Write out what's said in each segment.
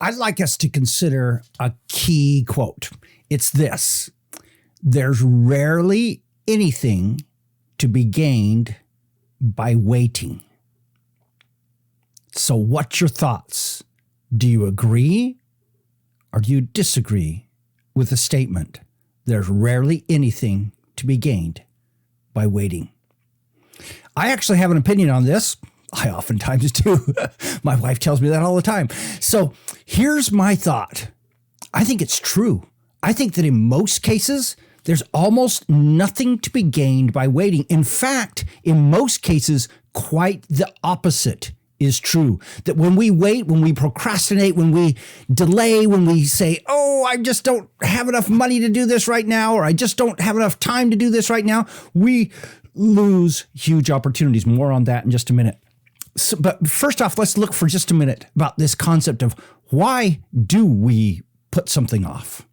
I'd like us to consider a key quote. It's this: there's rarely anything to be gained by waiting. So what's your thoughts? Do you agree or do you disagree with the statement, there's rarely anything to be gained by waiting? I actually have an opinion on this. I oftentimes do. My wife tells me that all the time. So here's my thought. I think it's true. I think that in most cases, there's almost nothing to be gained by waiting. In fact, in most cases, quite the opposite is true. That when we wait, when we procrastinate, when we delay, when we say, oh, I just don't have enough money to do this right now, or I just don't have enough time to do this right now, we lose huge opportunities. More on that in just a minute. So, but first off, let's look for just a minute about this concept of why do we put something off?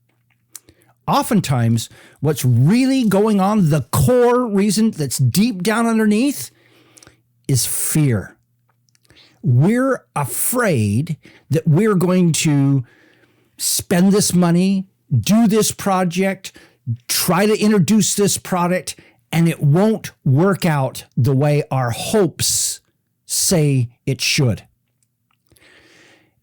Oftentimes, what's really going on, the core reason that's deep down underneath, is fear. We're afraid that we're going to spend this money, do this project, try to introduce this product, and it won't work out the way our hopes say it should.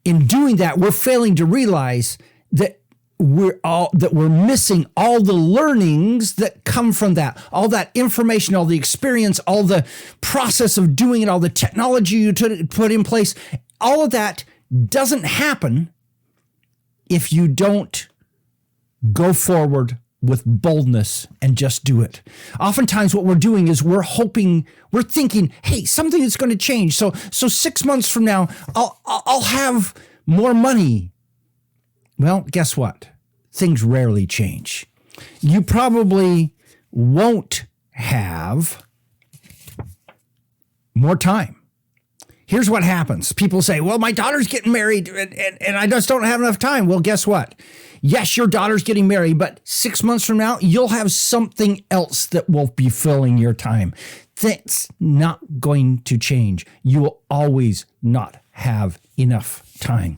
In doing that, we're failing to realize that we're missing all the learnings that come from that, all that information, all the experience, all the process of doing it, all the technology you put in place. All of that doesn't happen if you don't go forward with boldness and just do it. Oftentimes what we're doing is we're thinking, hey, something is going to change. So 6 months from now, I'll have more money. Well, guess what? Things rarely change. You probably won't have more time. Here's what happens. People say, well, my daughter's getting married and I just don't have enough time. Well, guess what? Yes, your daughter's getting married, but 6 months from now, you'll have something else that will be filling your time. That's not going to change. You will always not have enough time.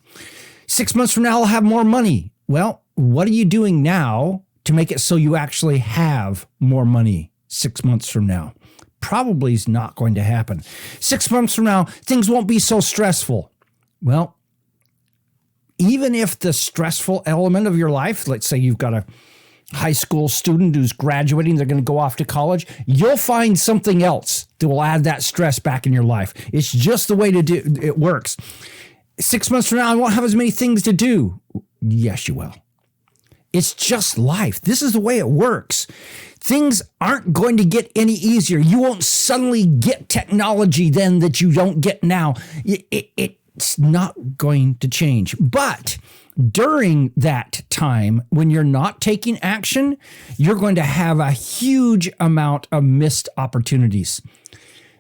6 months from now, I'll have more money. Well, what are you doing now to make it so you actually have more money 6 months from now? Probably is not going to happen. 6 months from now, things won't be so stressful. Well, even if the stressful element of your life, let's say you've got a high school student who's graduating, they're going to go off to college, you'll find something else that will add that stress back in your life. It's just the way it works. 6 months from now, I won't have as many things to do. Yes, you will. It's just life. This is the way it works. Things aren't going to get any easier. You won't suddenly get technology then that you don't get now. It's not going to change. But during that time, when you're not taking action, you're going to have a huge amount of missed opportunities.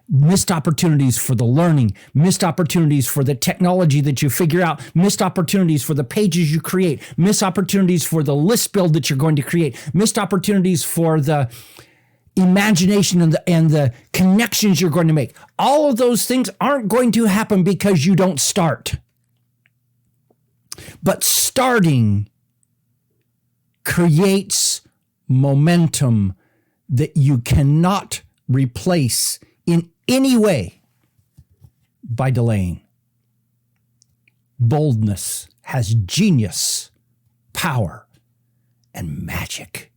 Missed opportunities for the learning, missed opportunities for the technology that you figure out, missed opportunities for the pages you create, missed opportunities for the list build that you're going to create, missed opportunities for the imagination and the connections you're going to make. All of those things aren't going to happen because you don't start. But starting creates momentum that you cannot replace in any way by delaying. Boldness has genius, power, and magic.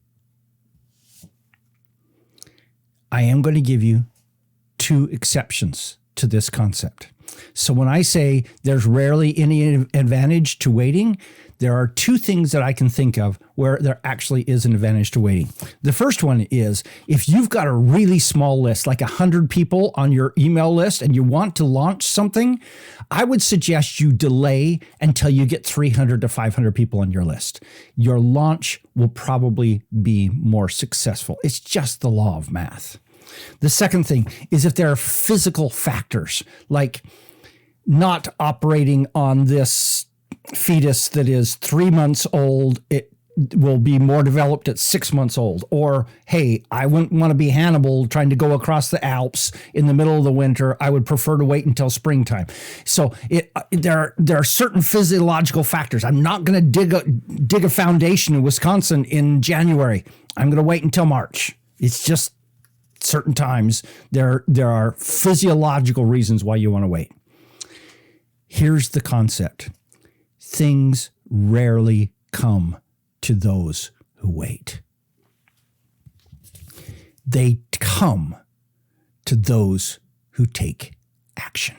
I am going to give you two exceptions to this concept. So when I say there's rarely any advantage to waiting, there are two things that I can think of where there actually is an advantage to waiting. The first one is if you've got a really small list, like 100 people on your email list, and you want to launch something, I would suggest you delay until you get 300 to 500 people on your list. Your launch will probably be more successful. It's just the law of math. The second thing is if there are physical factors, like not operating on this fetus that is 3 months old, will be more developed at 6 months old. Or, hey, I wouldn't want to be Hannibal trying to go across the Alps in the middle of the winter. I would prefer to wait until springtime. So there are certain physiological factors. I'm not going to dig a foundation in Wisconsin in January. I'm going to wait until March. It's just certain times there are physiological reasons why you want to wait. Here's the concept. Things rarely come to those who wait. They come to those who take action.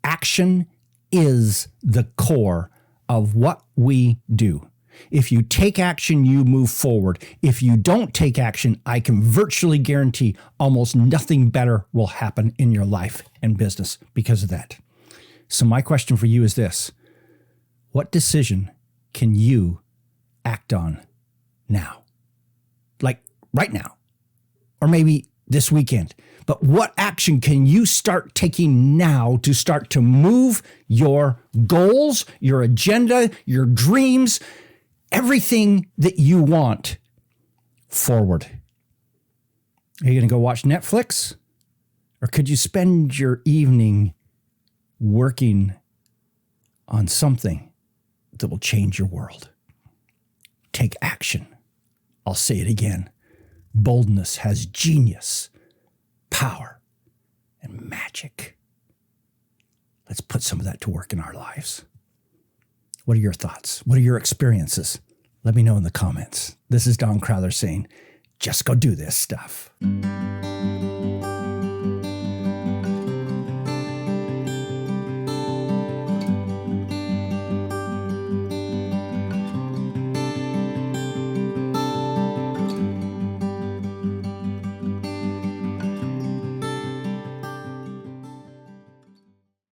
Action is the core of what we do. If you take action, you move forward. If you don't take action, I can virtually guarantee almost nothing better will happen in your life and business because of that. So my question for you is this. What decision can you act on now? Like right now, or maybe this weekend. But what action can you start taking now to start to move your goals, your agenda, your dreams, everything that you want forward? Are you going to go watch Netflix? Or could you spend your evening working on something that will change your world? Take action. I'll say it again. Boldness has genius, power, and magic. Let's put some of that to work in our lives. What are your thoughts? What are your experiences? Let me know in the comments. This is Don Crowther saying, just go do this stuff.